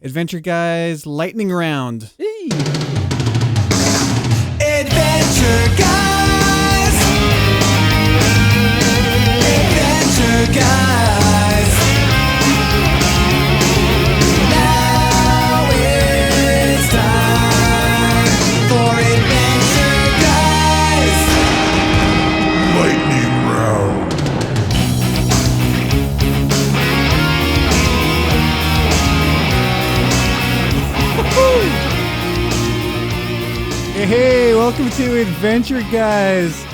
Adventure Guys Lightning Round. Hey. Adventure Guys. Adventure Guys. Now it's time for Adventure Guys Lightning Round. Hey, welcome to Adventure Guys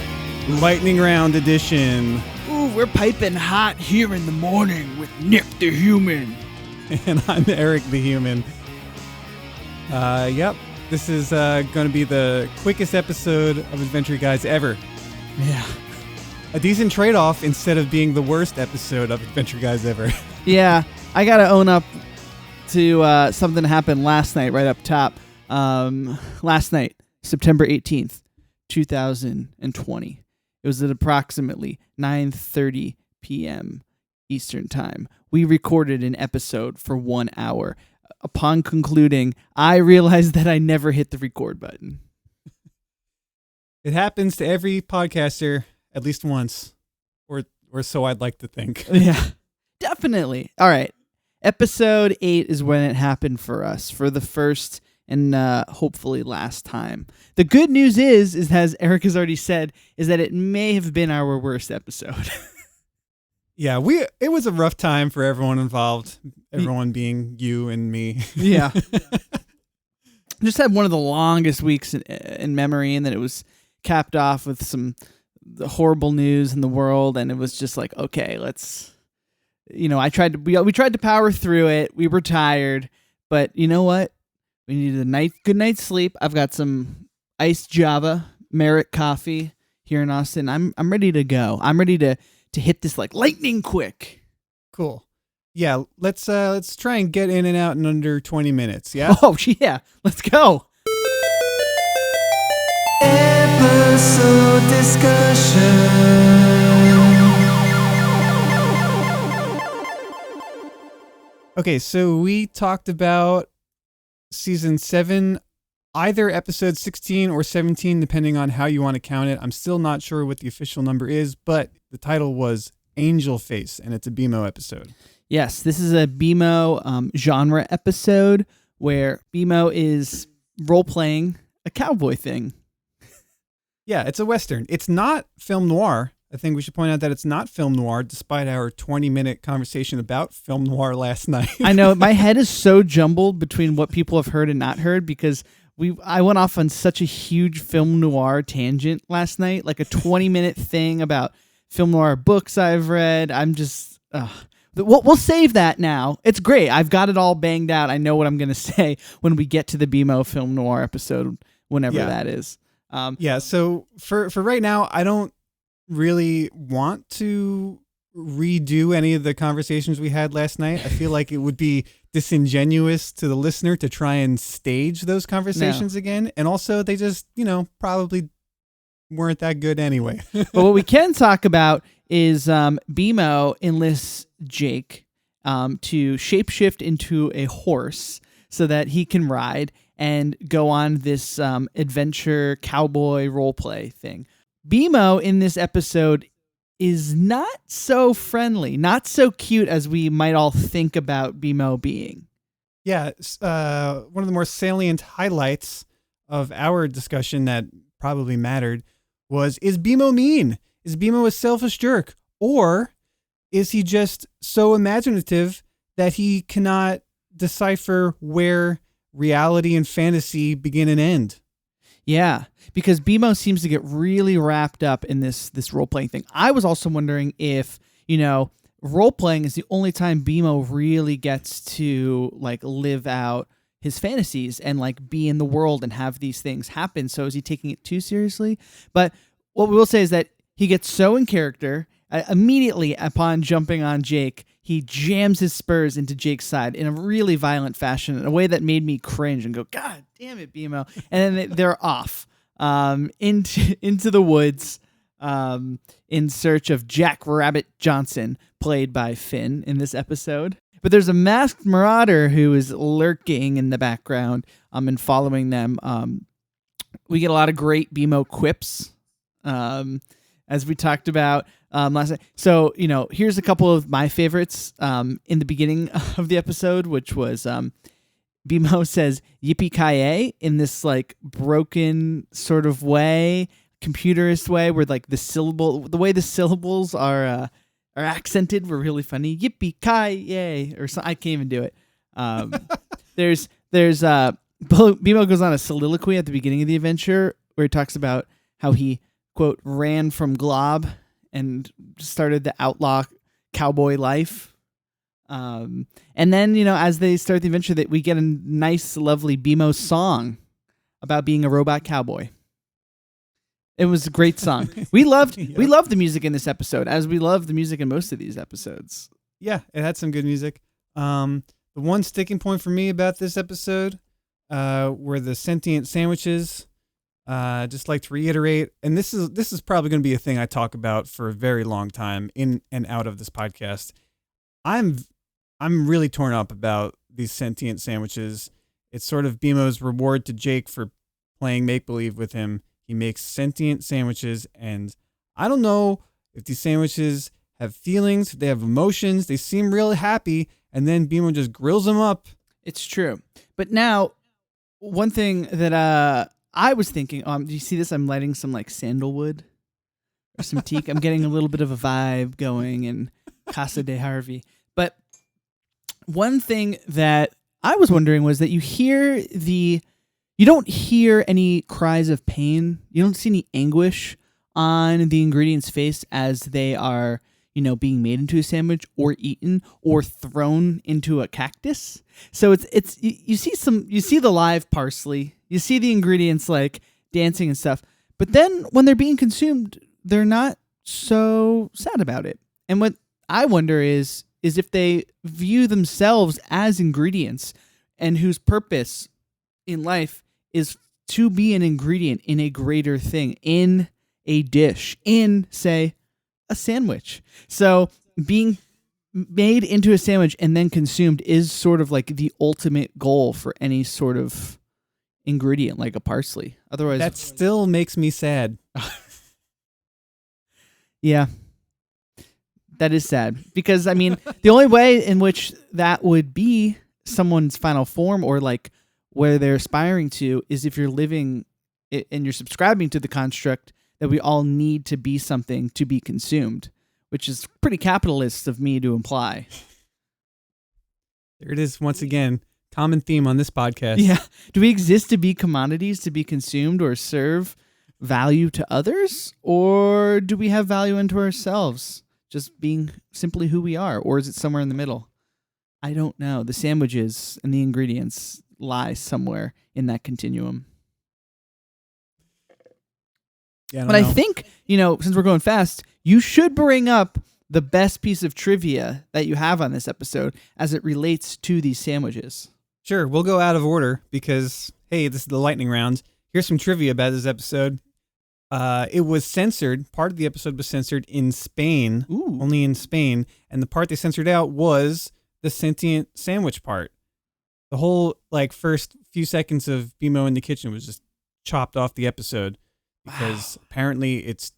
Lightning Round Edition. Ooh, we're piping hot here in the morning with Nick the Human. And I'm Eric the Human. Yep, this is going to be the quickest episode of Adventure Guys ever. Yeah. A decent trade-off instead of being the worst episode of Adventure Guys ever. Yeah, I got to own up to something that happened last night right up top. Last night, September 18th, 2020. It was at approximately 9:30 p.m. Eastern Time. We recorded an episode for 1 hour. Upon concluding, I realized that I never hit the record button. It happens to every podcaster at least once, or so I'd like to think. Yeah, definitely. All right. Episode 8 is when it happened for us, for the first and hopefully last time. The good news is as Eric has already said, is that it may have been our worst episode. Yeah, it was a rough time for everyone involved, everyone being you and me. Yeah. Just had one of the longest weeks in memory, and then it was capped off with the horrible news in the world, and it was just like, okay, let's, we tried to power through it. We were tired, but you know what? We needed a good night's sleep. I've got some iced Java Merit coffee here in Austin. I'm ready to go. I'm ready to hit this like lightning quick. Cool. Yeah, let's try and get in and out in under 20 minutes. Yeah. Oh yeah, let's go. Episode discussion. Okay, so we talked about season 7, either episode 16 or 17, depending on how you want to count it. I'm still not sure what the official number is, but the title was Angel Face, and it's a BMO episode. Yes, this is a BMO genre episode where BMO is role-playing a cowboy thing. Yeah, it's a Western. It's not film noir. I think we should point out that it's not film noir, despite our 20-minute conversation about film noir last night. I know, my head is so jumbled between what people have heard and not heard, because I went off on such a huge film noir tangent last night, like a 20-minute thing about film noir books I've read. I'm just... We'll save that now. It's great. I've got it all banged out. I know what I'm going to say when we get to the BMO film noir episode, whenever that is. So for right now, I don't really want to redo any of the conversations we had last night. I feel like it would be disingenuous to the listener to try and stage those conversations again. And also they just, probably weren't that good anyway. But what we can talk about is BMO enlists Jake to shapeshift into a horse so that he can ride and go on this adventure cowboy roleplay thing. BMO in this episode is not so friendly, not so cute as we might all think about BMO being. Yeah, one of the more salient highlights of our discussion that probably mattered was, is BMO mean? Is BMO a selfish jerk? Or is he just so imaginative that he cannot decipher where reality and fantasy begin and end? Yeah, because BMO seems to get really wrapped up in this role-playing thing. I was also wondering if, role-playing is the only time BMO really gets to, live out his fantasies and, be in the world and have these things happen. So is he taking it too seriously? But what we will say is that he gets so in character. Immediately upon jumping on Jake, he jams his spurs into Jake's side in a really violent fashion, in a way that made me cringe and go, God damn it, BMO. And then they're off into the woods in search of Jack Rabbit Johnson, played by Finn in this episode. But there's a masked marauder who is lurking in the background and following them. We get a lot of great BMO quips, as we talked about last night. So, here's a couple of my favorites in the beginning of the episode, which was BMO says yippee-ki-yay in this like broken sort of way, computerist way, where like the way the syllables are accented were really funny. Yippee-ki-yay, or so, I can't even do it. There's BMO goes on a soliloquy at the beginning of the adventure where he talks about how he, quote, ran from Glob and started the outlaw cowboy life. And then, as they start the adventure, that we get a nice, lovely BMO song about being a robot cowboy. It was a great song. We loved the music in this episode, as we love the music in most of these episodes. Yeah, it had some good music. The one sticking point for me about this episode were the sentient sandwiches. Just like to reiterate, and this is probably going to be a thing I talk about for a very long time in and out of this podcast. I'm really torn up about these sentient sandwiches. It's sort of BMO's reward to Jake for playing make-believe with him. He makes sentient sandwiches, and I don't know if these sandwiches have feelings, if they have emotions. They seem really happy, and then BMO just grills them up. It's true. But now, one thing that I was thinking, do you see this? I'm lighting some like sandalwood or some teak. I'm getting a little bit of a vibe going in Casa de Harvey. But one thing that I was wondering was that you don't hear any cries of pain. You don't see any anguish on the ingredients' face as they are, being made into a sandwich or eaten or thrown into a cactus. So it's you see the live parsley, you see the ingredients like dancing and stuff. But then when they're being consumed, they're not so sad about it. And what I wonder is if they view themselves as ingredients and whose purpose in life is to be an ingredient in a greater thing, in a dish, in, say, a sandwich. So being made into a sandwich and then consumed is sort of like the ultimate goal for any sort of ingredient, like a parsley. Otherwise, that still makes me sad. Yeah. That is sad. Because, the only way in which that would be someone's final form or like where they're aspiring to is if you're living and you're subscribing to the construct that we all need to be something to be consumed, which is pretty capitalist of me to imply. There it is once again. Common theme on this podcast. Yeah. Do we exist to be commodities to be consumed or serve value to others? Or do we have value unto ourselves, just being simply who we are? Or is it somewhere in the middle? I don't know. The sandwiches and the ingredients lie somewhere in that continuum. Yeah, I think, since we're going fast, you should bring up the best piece of trivia that you have on this episode as it relates to these sandwiches. Sure, we'll go out of order because, hey, this is the lightning round. Here's some trivia about this episode. It was censored. Part of the episode was censored in Spain, only in Spain. And the part they censored out was the sentient sandwich part. The whole first few seconds of BMO in the kitchen was just chopped off the episode because apparently it's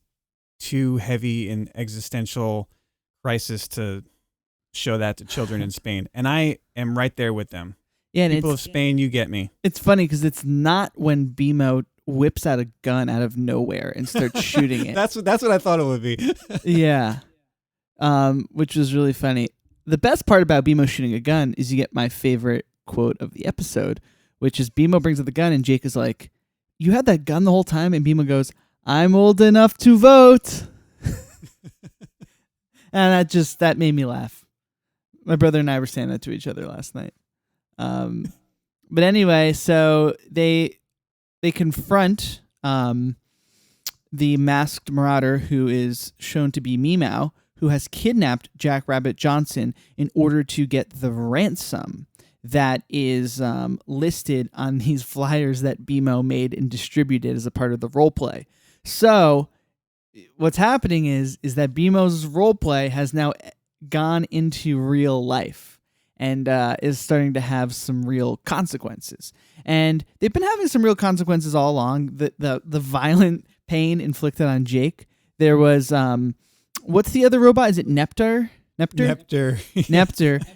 too heavy in existential crisis to show that to children in Spain. And I am right there with them. Yeah, and people of Spain, you get me. It's funny because it's not when BMO whips out a gun out of nowhere and starts shooting it. That's what I thought it would be. Yeah, which was really funny. The best part about BMO shooting a gun is you get my favorite quote of the episode, which is BMO brings up the gun and Jake is like, "You had that gun the whole time?" And BMO goes, "I'm old enough to vote." And that made me laugh. My brother and I were saying that to each other last night. But anyway, so they confront the masked marauder who is shown to be Meow, who has kidnapped Jack Rabbit Johnson in order to get the ransom that is listed on these flyers that BMO made and distributed as a part of the roleplay. So what's happening is that BMO's roleplay has now gone into real life. and is starting to have some real consequences. And they've been having some real consequences all along. The violent pain inflicted on Jake. There was what's the other robot? Is it Neptar? Neptar.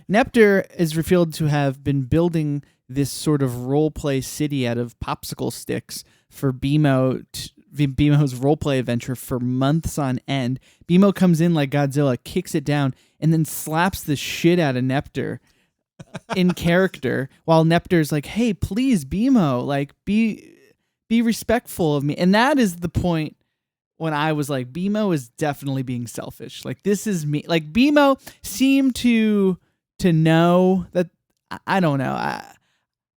Neptar is revealed to have been building this sort of role play city out of popsicle sticks for Bemo's role play adventure for months on end. Bemo comes in like Godzilla, kicks it down, and then slaps the shit out of Neptar in character, while Neptar's like, "Hey, please, Bemo, like be respectful of me." And that is the point when I was like, Bemo is definitely being selfish. Like, this is me. Like, Bemo seemed to know that. I don't know.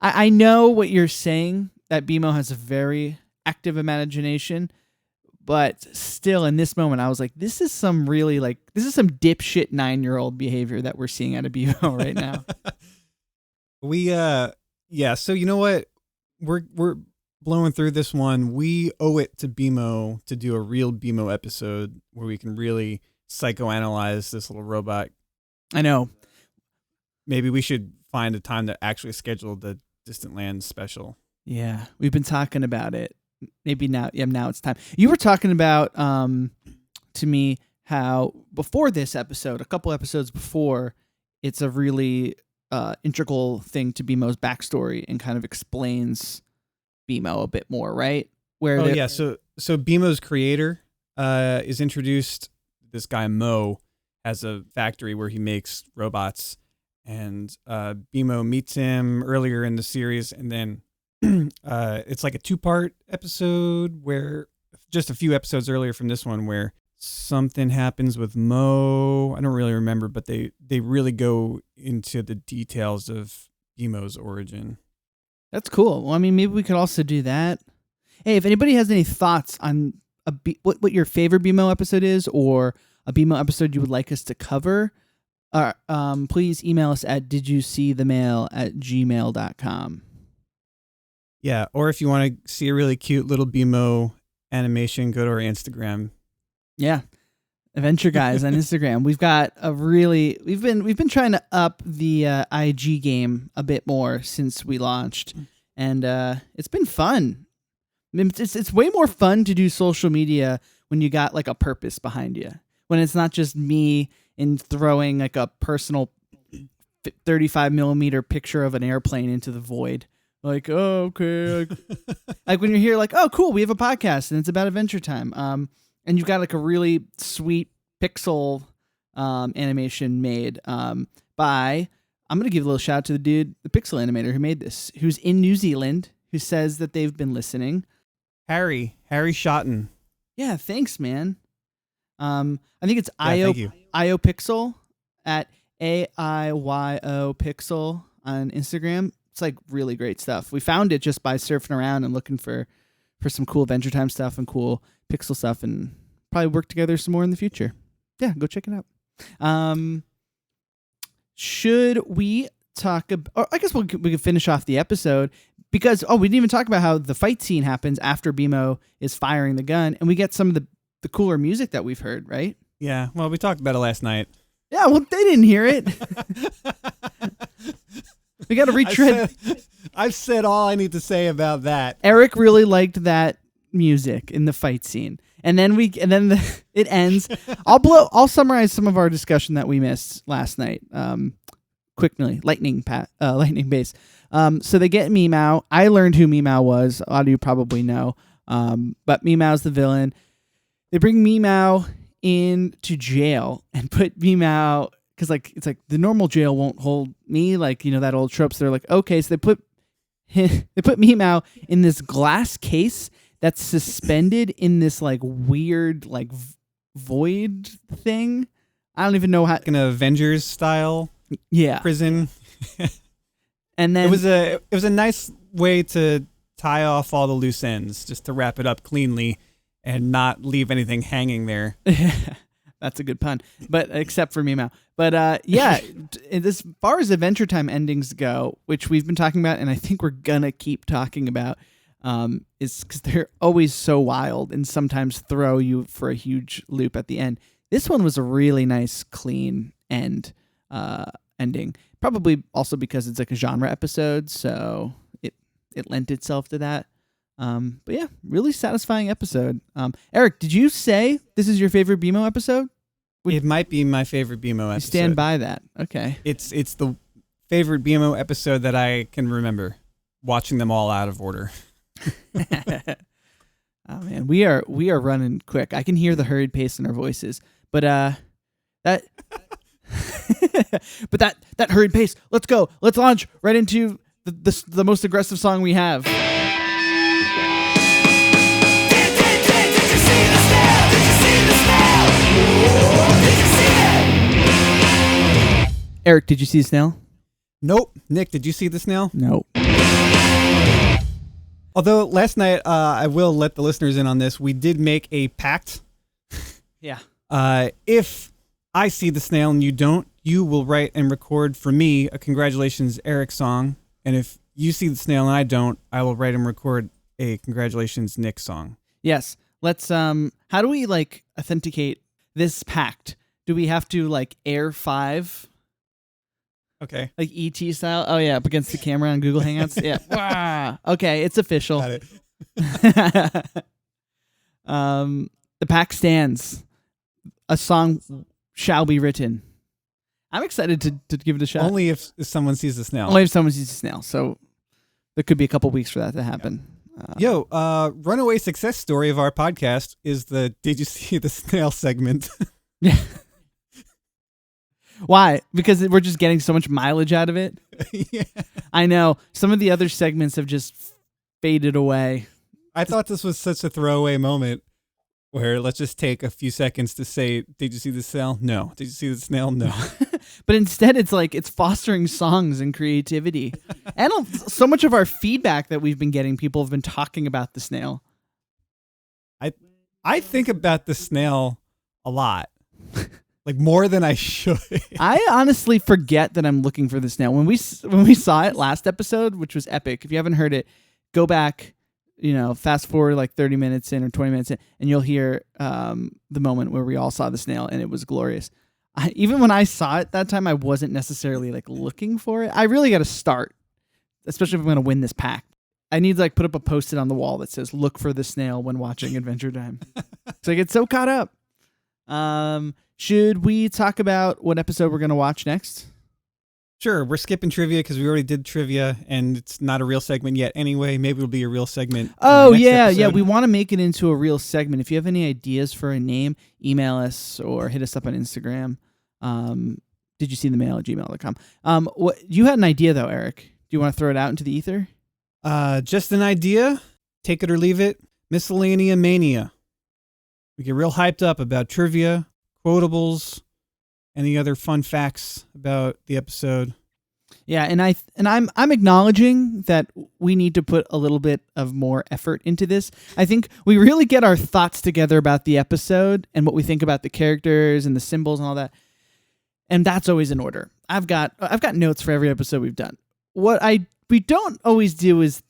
I know what you're saying, that Bemo has a very active imagination, but still in this moment I was like, this is some dipshit 9-year-old behavior that we're seeing out of Bemo right now. So you know what? We're blowing through this one. We owe it to Bemo to do a real Bemo episode where we can really psychoanalyze this little robot. I know. Maybe we should find a time to actually schedule the Distant Lands special. Yeah, we've been talking about it. Maybe now. Yeah, now it's time. You were talking about to me how before this episode, a couple episodes before, it's a really integral thing to Bemo's backstory and kind of explains Bemo a bit more, right? So Bemo's creator is introduced. This guy Mo has a factory where he makes robots. And Bemo meets him earlier in the series, and then it's like a 2-part episode where just a few episodes earlier from this one where something happens with Mo. I don't really remember, but they really go into the details of Bemo's origin. That's cool. Well, I mean, maybe we could also do that. Hey, if anybody has any thoughts on what your favorite Bemo episode is, or a Bemo episode you would like us to cover, please email us at didyousee-the-mail@gmail.com. Yeah, or if you want to see a really cute little Bemo animation, go to our Instagram. Yeah, Adventure Guys on Instagram. We've been trying to up the IG game a bit more since we launched, and it's been fun. It's way more fun to do social media when you got like a purpose behind you. When it's not just me in throwing like a personal 35 millimeter picture of an airplane into the void. Like, oh, okay. Like when you're here, like, oh, cool, we have a podcast and it's about Adventure Time. And you've got like a really sweet pixel animation made by, I'm going to give a little shout out to the dude, the pixel animator who made this, who's in New Zealand, who says that they've been listening. Harry Schotten. Yeah, thanks, man. I think it's thank you. IO Pixel at AIYO Pixel on Instagram. It's like really great stuff. We found it just by surfing around and looking for some cool Adventure Time stuff and cool pixel stuff, and probably work together some more in the future. Yeah, go check it out. Should we talk about, or I guess we can finish off the episode because, we didn't even talk about how the fight scene happens after Bemo is firing the gun, and we get some of the cooler music that we've heard, right? Yeah, well, we talked about it last night. Yeah, well, they didn't hear it. We got to retread. I've said all I need to say about that. Eric really liked that music in the fight scene, and then it ends. I'll summarize some of our discussion that we missed last night. Quickly, lightning base. So they get Meow. I learned who Meow was. A lot of you probably know. But Meow's the villain. They bring Meow into jail and put Meow, because it's like the normal jail won't hold me, like, you know, that old trope. So they're like, okay, so they put Meow in this glass case that's suspended in this like weird like void thing. I don't even know how, an Avengers style prison. And then it was a nice way to tie off all the loose ends, just to wrap it up cleanly and not leave anything hanging there. That's a good pun, but except for Meow. But as far as Adventure Time endings go, which we've been talking about, and I think we're gonna keep talking about, is because they're always so wild and sometimes throw you for a huge loop at the end. This one was a really nice, clean end. ending. Probably also because it's like a genre episode, so it lent itself to that. But yeah, really satisfying episode. Eric, did you say this is your favorite BMO episode? It might be my favorite BMO episode. You stand by that. Okay. It's the favorite BMO episode that I can remember. Watching them all out of order. Oh man, we are running quick. I can hear the hurried pace in our voices, but that hurried pace. Let's go. Let's launch right into the most aggressive song we have. Eric, did you see the snail? Nope. Nick, did you see the snail? Nope. Although last night, I will let the listeners in on this. We did make a pact. Yeah. If I see the snail and you don't, you will write and record for me a Congratulations Eric song. And if you see the snail and I don't, I will write and record a Congratulations Nick song. Yes. Let's how do we like authenticate this pact? Do we have to like air 5? Okay. Like ET style? Oh yeah, up against the camera on Google Hangouts. Yeah. Wow. Okay, it's official. Got it. The pact stands. A song shall be written. I'm excited to give it a shot. Only if someone sees the snail. Only if someone sees the snail. So there could be a couple weeks for that to happen. Runaway success story of our podcast is the Did You See the Snail segment. Yeah. Why? Because we're just getting so much mileage out of it? Yeah. I know. Some of the other segments have just faded away. I thought this was such a throwaway moment where let's just take a few seconds to say, did you see the snail? No. Did you see the snail? No. But instead, it's like it's fostering songs and creativity. And so much of our feedback that we've been getting, people have been talking about the snail. I think about the snail a lot. Like more than I should. I honestly forget that I'm looking for the snail. When we saw it last episode, which was epic. If you haven't heard it, go back, fast forward like 30 minutes in or 20 minutes in, and you'll hear the moment where we all saw the snail, and it was glorious. Even when I saw it that time, I wasn't necessarily like looking for it. I really got to start, especially if I'm going to win this pact. I need to like put up a post-it on the wall that says "Look for the snail when watching Adventure Time." So I get so caught up. Should we talk about what episode we're going to watch next? Sure, we're skipping trivia because we already did trivia, and it's not a real segment yet anyway. Maybe it'll be a real segment. Oh, yeah. We want to make it into a real segment. If you have any ideas for a name, email us or hit us up on Instagram. Did you see the mail at gmail.com? What you had an idea, though, Eric. Do you want to throw it out into the ether? Just an idea. Take it or leave it. Miscellanea mania. We get real hyped up about trivia, quotables, any other fun facts about the episode. Yeah, and I'm acknowledging that we need to put a little bit of more effort into this. I think we really get our thoughts together about the episode and what we think about the characters and the symbols and all that. And that's always in order. I've got notes for every episode we've done. What we don't always do is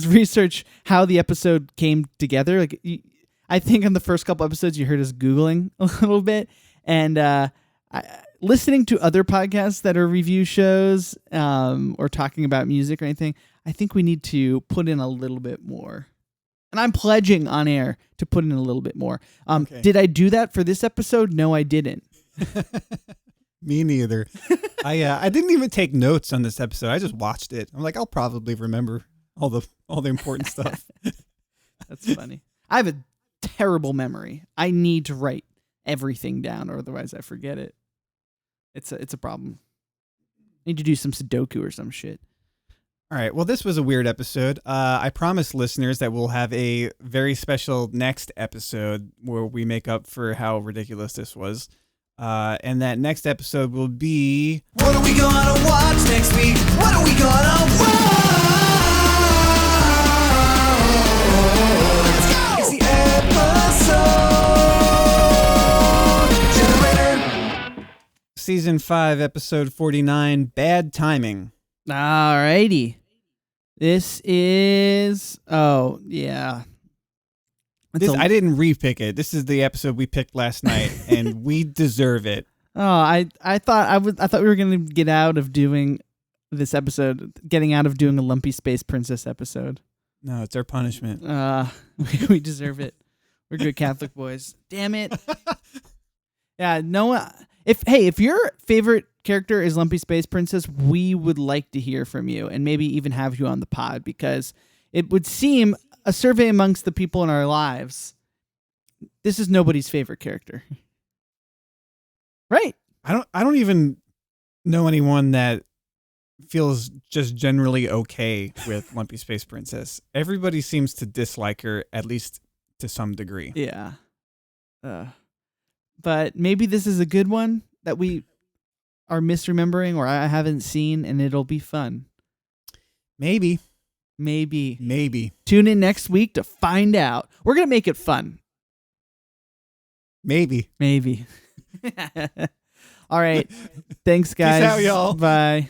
research how the episode came together. Like I think in the first couple episodes you heard us Googling a little bit, and listening to other podcasts that are review shows or talking about music or anything. I think we need to put in a little bit more. And I'm pledging on air to put in a little bit more. Okay. Did I do that for this episode? No, I didn't. Me neither. I didn't even take notes on this episode. I just watched it. I'm like, I'll probably remember all the important stuff. That's funny. I have a terrible memory. I need to write everything down, or otherwise I forget it. It's a problem. I need to do some Sudoku or some shit. All right. Well, this was a weird episode. I promise listeners that we'll have a very special next episode where we make up for how ridiculous this was. And that next episode will be... What are we gonna watch next week? What are we gonna watch? It's the episode generator. Season 5, episode 49, Bad Timing. Alrighty. This is... Oh, yeah. I didn't re-pick it. This is the episode we picked last night, and we deserve it. Oh, I thought we were gonna get out of doing this episode, getting out of doing a Lumpy Space Princess episode. No, it's our punishment. We deserve it. We're good Catholic boys. Damn it. Yeah, no. If your favorite character is Lumpy Space Princess, we would like to hear from you and maybe even have you on the pod, because it would seem a survey amongst the people in our lives, this is nobody's favorite character. Right? I don't even know anyone that feels just generally okay with Lumpy Space Princess. Everybody seems to dislike her, at least to some degree. Yeah. But maybe this is a good one that we are misremembering or I haven't seen, and it'll be fun. Maybe. Tune in next week to find out. We're going to make it fun. Maybe. All right. Thanks, guys. Peace out, y'all. Bye.